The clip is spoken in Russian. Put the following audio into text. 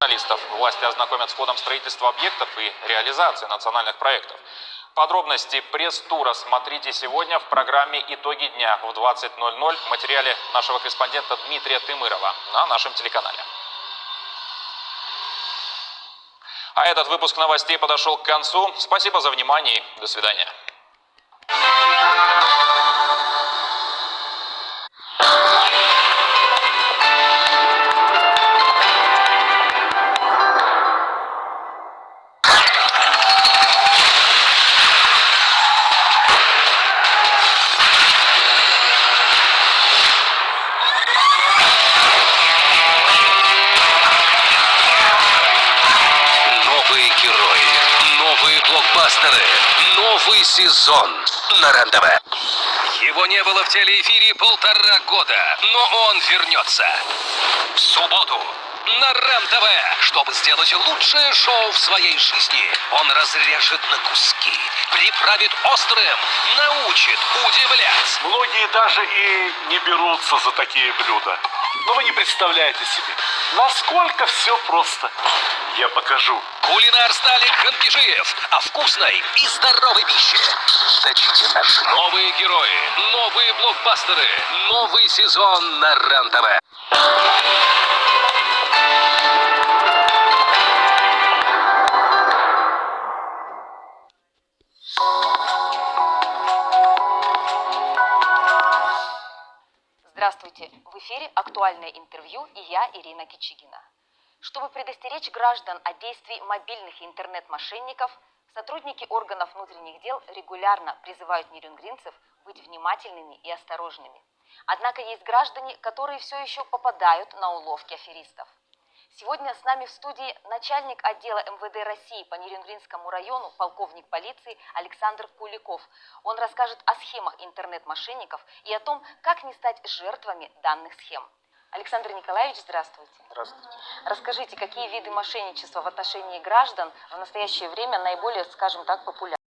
Журналистов власти ознакомят с ходом строительства объектов и реализации национальных проектов. Подробности пресс-тура смотрите сегодня в программе «Итоги дня» в 20:00 в материале нашего корреспондента Дмитрия Тымырова на нашем телеканале. А этот выпуск новостей подошел к концу. Спасибо за внимание и до свидания. Новые герои, новые блокбастеры, новый сезон на РЕН-ТВ. Его не было в телеэфире 1,5 года, но он вернется. В субботу на РЕН-ТВ, чтобы сделать лучшее шоу в своей жизни. Он разрежет на куски, приправит острым, научит удивлять. Многие даже и не берутся за такие блюда. Но вы не представляете себе, насколько все просто. Я покажу. Кулинар Сталик Ханкишиев о вкусной и здоровой пище. Ждите наши новые герои, новые блокбастеры, новый сезон на РЕН-ТВ. Здравствуйте! В эфире актуальное интервью и я, Ирина Кичигина. Чтобы предостеречь граждан от действий мобильных и интернет-мошенников, сотрудники органов внутренних дел регулярно призывают нерюнгринцев быть внимательными и осторожными. Однако есть граждане, которые все еще попадают на уловки аферистов. Сегодня с нами в студии начальник отдела МВД России по Нерюнгринскому району, полковник полиции Александр Куликов. Он расскажет о схемах интернет-мошенников и о том, как не стать жертвами данных схем. Александр Николаевич, здравствуйте. Здравствуйте. Расскажите, какие виды мошенничества в отношении граждан в настоящее время наиболее, скажем так, популярны?